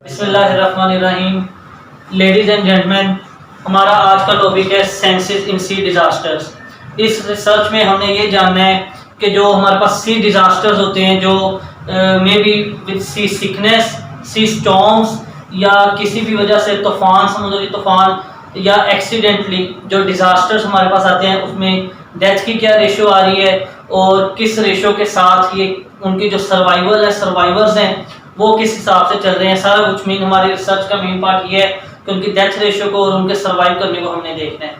बिस्मिल्लाहिर्रहमानिर्रहीम। Ladies and gentleman, हमारा आज का टॉपिक है सेंसेस इन सी डिज़ास्टर्स। इस रिसर्च में हमने ये जानना है कि जो हमारे पास सी डिज़ास्टर्स होते हैं, जो may be with sea sickness, sea storms या किसी भी वजह से तूफ़ान, समुद्री तूफ़ान या एक्सीडेंटली जो डिज़ास्टर्स हमारे पास आते हैं, उसमें डेथ की क्या रेशो आ रही है और किस रेशो के साथ ये उनकी जो सर्वाइवर्स हैं वो किस हिसाब से चल रहे हैं। सारा कुछ मेन हमारी रिसर्च का मेन पार्ट ये है कि उनकी डेथ रेशो को और उनके सर्वाइव करने को हमने देखना है।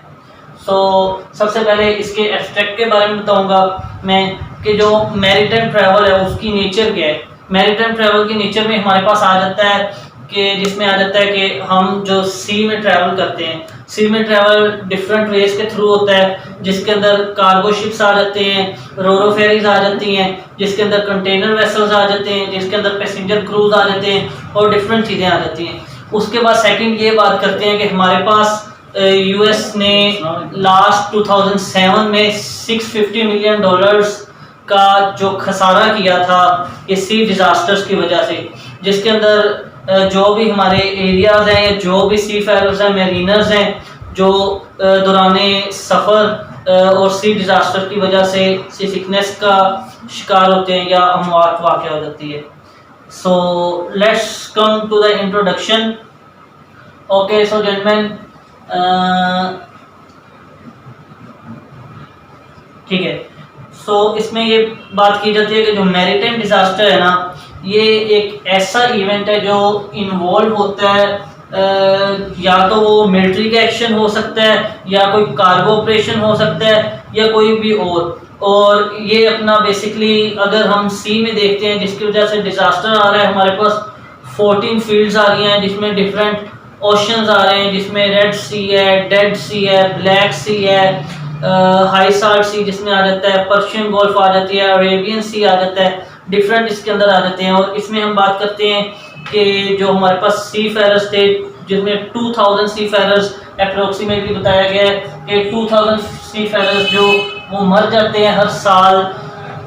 सबसे पहले इसके एब्स्ट्रैक्ट के बारे में बताऊंगा मैं कि जो मैरीटाइम ट्रैवल है उसकी नेचर क्या है। मैरीटाइम ट्रैवल की नेचर में हमारे पास आ जाता है कि जिसमें आ जाता है कि हम जो सी में ट्रैवल करते हैं, सी में ट्रैवल डिफरेंट वेज के थ्रू होता है, जिसके अंदर कार्गो शिप्स आ जाते हैं, रोरो फेरीज आ जाती हैं, जिसके अंदर कंटेनर वेसल्स आ जाते हैं, जिसके अंदर पैसेंजर क्रूज आ जाते हैं और डिफरेंट चीज़ें आ जाती हैं। उसके बाद सेकंड ये बात करते हैं कि हमारे पास यूएस ने लास्ट 2007 में $650 मिलियन का जो खसारा किया था इस सी डिज़ास्टर्स की वजह से, जिसके अंदर जो भी हमारे एरियाज़ हैं या जो भी सी फेरर्स हैं, मेरीनर्स हैं, जो दौराने सफ़र और सी डिज़ास्टर की वजह से सी सिकनेस का शिकार होते हैं या अमवात वाक़ हो जाती है। So let's come to the introduction. Okay, so gentleman, ठीक है। सो इसमें ये बात की जाती है कि जो मैरीटाइम डिज़ास्टर है ना, ये एक ऐसा इवेंट है जो इन्वॉल्व होता है या तो वो मिलिट्री का एक्शन हो सकता है या कोई कार्गो ऑपरेशन हो सकता है या कोई भी और ये अपना बेसिकली अगर हम सी में देखते हैं जिसकी वजह से डिज़ास्टर आ रहा है, हमारे पास 14 फील्ड्स आ रही हैं जिसमें डिफरेंट ओशंस आ रहे हैं, जिसमें रेड सी है, डेड सी है, ब्लैक सी है, हाई साल्ट सी जिसमें आ जाता है, पर्शियन गोल्फ आ जाती है, अरेबियन सी आ जाता है, डिफरेंट इसके अंदर आ जाते हैं। और इसमें हम बात करते हैं कि जो हमारे पास सी फेरर्स थे, जिसमें 2000 सी फेरर्स अप्रोक्सीमेटली बताया गया है कि 2000 सी फेरर्स जो वो मर जाते हैं हर साल,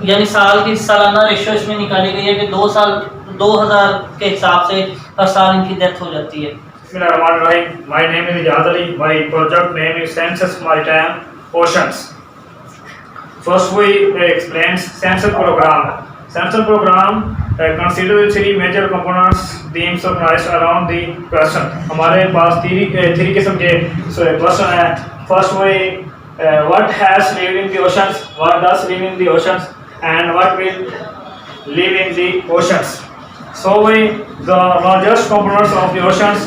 यानी साल की सालाना रेशो इसमें निकाली गई है कि 2000 के हिसाब से हर साल इनकी डेथ हो जाती है। My name is Ijaz Ali. My project name is Census Maritime Oceans. First we explain census program. Census program considers three major components themes organized around the question. हमारे पास three किस्म के question है। First we what has lived in the oceans, what does live in the oceans, and what will live in the oceans. So the largest components of the oceans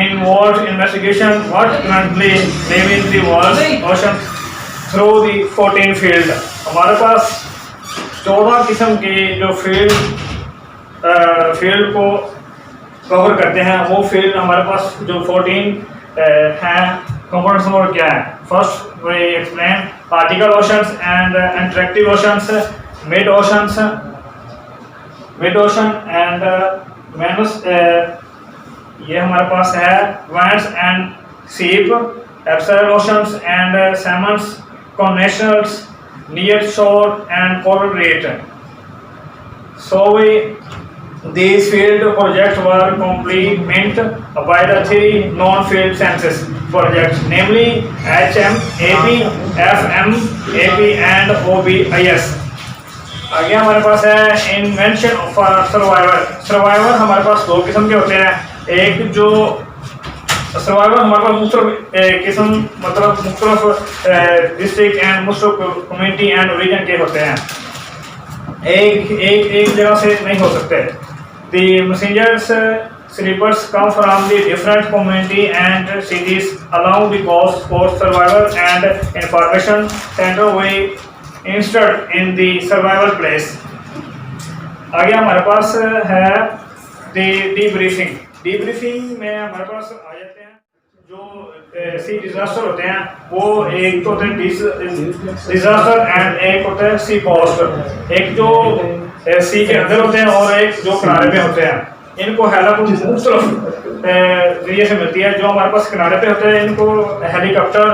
involved investigation what currently live in the world ocean through the 14 field. हमारे पास 14 किस्म की जो field को cover करते हैं, वो field हमारे पास जो 14 हैं कंपोनेंट्स और क्या है। First we explain article oceans and Antarctic oceans, mid ocean and vents, ये हमारे पास है wands and seep, absolute oceans and salmons, conventionals, near shore and coral reef. So these field projects were complemented by the three non-field census projects, namely HM, AP, FM, AP and OBIS. आगे हमारे पास है invention of survivor हमारे पास दो किस्म के होते हैं। एक जो सर्वाइवर हमारे पास मुख्तलिफ किस्म मतलब मुख्तलिफ डिस्ट्रिक्ट एंड मुख्तलिफ कम्युनिटी एंड रीजन के होते हैं, एक जगह से नहीं हो सकते। The messengers sleepers come from the different community and cities along the coast for survival and information center we instead in the survival place. आगे हमारे पास है debriefing में हमारे पास आ जाते हैं जो सी डिजास्टर होते हैं, वो एक तो होते हैं डिजास्टर एंड एक होता है सी कोस्ट। एक जो सी के अंदर होते हैं और एक जो किनारे पे होते हैं। इनको हेल्प मुख्तलिफ जरिए से मिलती है। जो हमारे पास किनारे पे होते हैं इनको हेलीकॉप्टर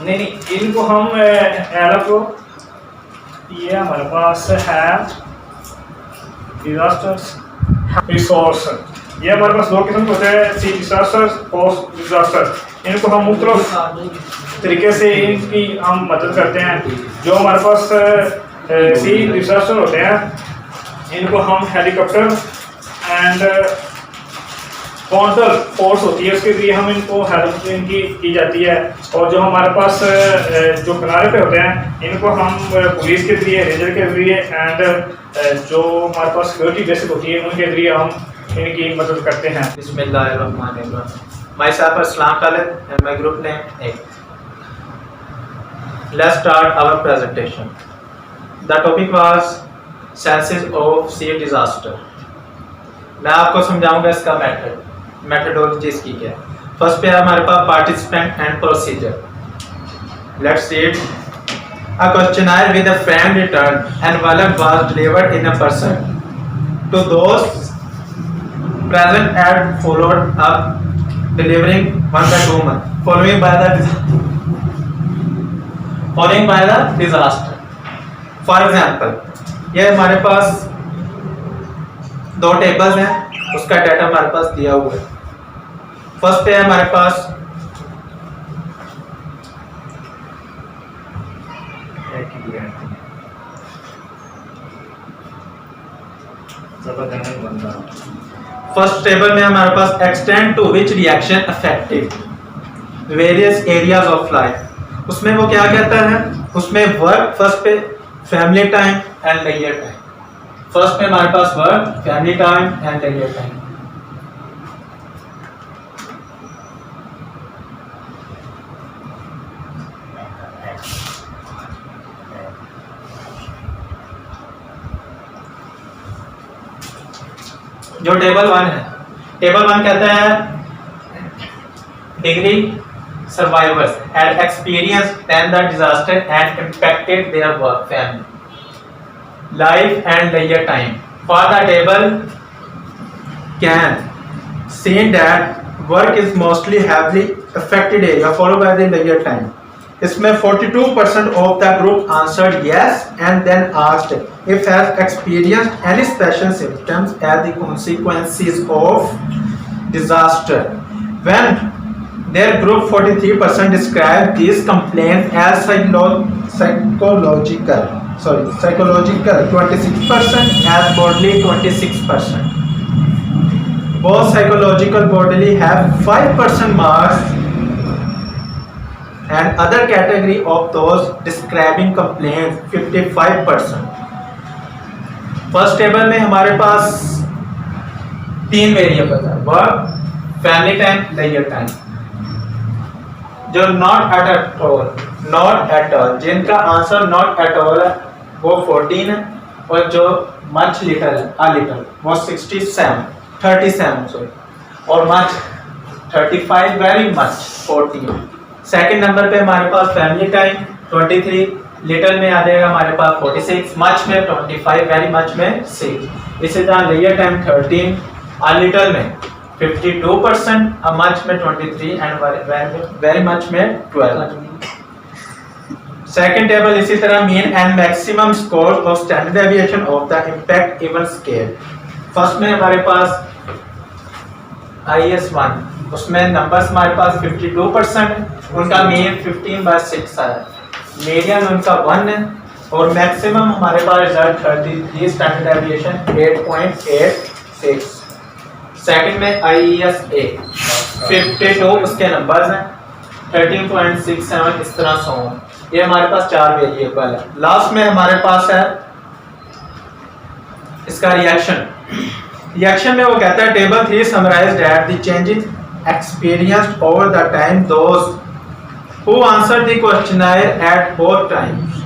नहीं इनको हम हेल्प, ये हमारे पास है डिजास्टर्स रिसोर्स। ये हमारे पास दो किस्म के होते हैं, सी डिजास्टर, पोस्ट डिजास्टर। इनको हम मुख्तलिफ तरीके से इनकी हम मदद करते हैं। जो हमारे पास सी डिजास्टर होते हैं इनको हम हेलीकॉप्टर एंड काउंटर फोर्स होती है उसके जरिए हम इनको हेल्प इनकी की जाती है। और जो हमारे पास जो किनारे पे होते हैं इनको हम पुलिस के जरिए, रेंजर के जरिए एंड जो हमारे पास सिक्योरिटी बेसिक होती है उनके जरिए हम इनकी मदद करते हैं। Bismillahirrahmanirrahim. Myself Aslam Khalid and my group name A. Let's start our presentation. The topic was senses of sea disaster. मैं आपको समझाऊंगा इसका मेथडोलॉजी इसकी क्या है। फर्स्ट पे हमारे पास participant and procedure. Let's see it. A questionnaire with a frame return envelope was delivered in a person to those present and followed up delivering 1 by 2 months following by the disaster. For example, ये हमारे पास दो tables हैं, उसका data हमारे पास दिया हुआ है। First पे है हमारे पास फर्स्ट टेबल में हमारे पास extend to which reaction affected various areas of life. उसमें वो क्या कहता है, उसमें वर्क फर्स्ट पे family time and leisure time. First में हमारे पास work, family time and leisure time. जो टेबल 1 है, टेबल 1 कहता है degree survivors had experienced then the disaster and impacted their work, family, life and leisure time. For the table can see that work is mostly heavily affected area followed by the leisure time. इसमें 42% of the group answered yes and then asked if has experienced any special symptoms as the consequences of disaster. When their group 43% described these complaints as psychological, 26% as bodily, 26%. Both psychological bodily have 5% marks and other category of those describing complaints 55%. First table में हमारे पास 3 variable है, work, family time, laser time. जो not at all, जिनका answer not at all है वो 14 है, और जो मच लिटल है, अ लिटल, वो 37 सॉरी, और much 35, very much 14। Second number पे हमारे पास फैमिली टाइम 23, लिटल में आ जाएगा हमारे पास 46, मच में 25, वेरी मच में 6। इसी तरह लेजर टाइम 13, अ लिटल में 52%, अ मच में 23 एंड वेरी मच में 12। सेकंड टेबल इसी तरह mean and maximum score of standard deviation of the impact even scale. First में हमारे पास IS1, उसमें नंबर्स हमारे पास 52%, उनका मीन 15/6 है, मीडियन उनका 1 है, और मैक्सिमम हमारे पास रिजल्ट 33, स्टैंडर्ड डेविएशन 8.86। सेकंड में IESA 52, उसके नंबर्स हैं 13.67, इस तरह सो। ये हमारे पास 4 वेरिएबल है। लास्ट में हमारे पास है इसका रिएक्शन में वो कहता है table 3 summarised that the changes experienced over the time those who answered the questionnaire at both times.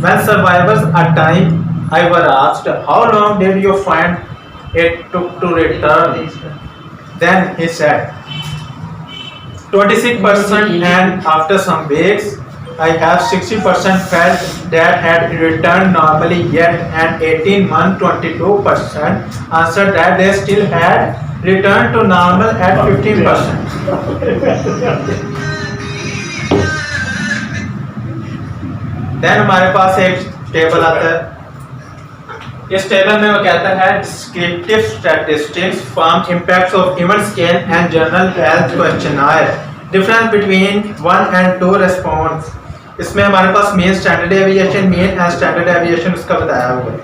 When survivors at time I were asked how long did you find it took to return, then he said 26%, and after some weeks I have 60% felt that had returned normally, yet and 18 months 22% answered that they still had returned to normal at 15%. Then हमारे पास एक table आता है, इस table में वो कहता है descriptive statistics from impacts of event scale and general health questionnaire, difference between 1 and 2 response. इसमें हमारे पास main standard aviation, main and standard aviation उसका बताया हुआ है।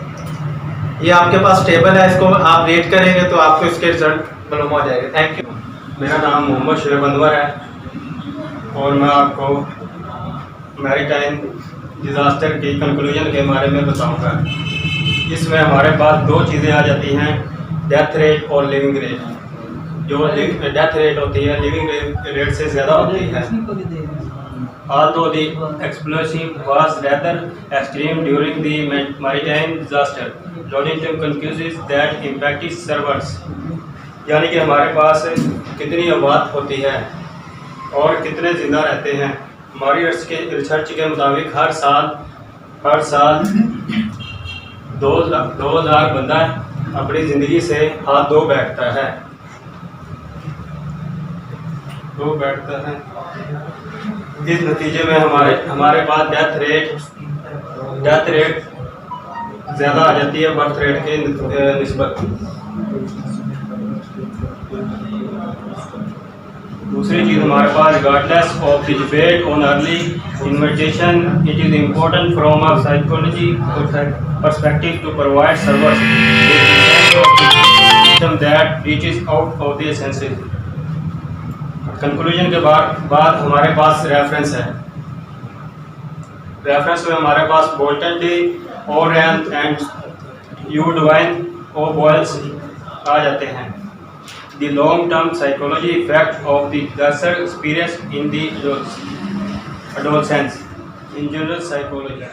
ये आपके पास टेबल है, इसको आप रेट करेंगे तो आपको इसके रिजल्ट मालूम हो जाएगा। Thank you. मेरा नाम मोहम्मद शेर बनवर है और मैं आपको मैरीटाइम डिज़ास्टर की कंक्लूजन के बारे में बताऊंगा। इसमें हमारे पास दो चीज़ें आ जाती हैं, डेथ रेट और लिविंग रेट। जो डेथ रेट होती है लिविंग रेट से ज़्यादा होती है। Although the explosion was rather extreme during the maritime disaster, Loddington concludes that impacted servers, यानी कि हमारे पास कितनी आबाद होती है और कितने जिंदा रहते हैं। हमारी रिसर्च के मुताबिक हर साल 2 लाख बंदा अपनी ज़िंदगी से हाथ धो बैठता है। इस नतीजे में हमारे पास डेथ रेट ज़्यादा आ जाती है बर्थ रेट के निस्बत। दूसरी चीज़ हमारे पास regardless of the debate on early invitation, it is important from a psychology perspective to provide servers with a system that reaches out of the senses. Conclusion के बाद हमारे पास रेफरेंस है। रेफरेंस में हमारे पास बोल्टन डी और and you divine और boils आ जाते हैं। The long-term psychology effect of the desert experience in the adolescence in general psychology.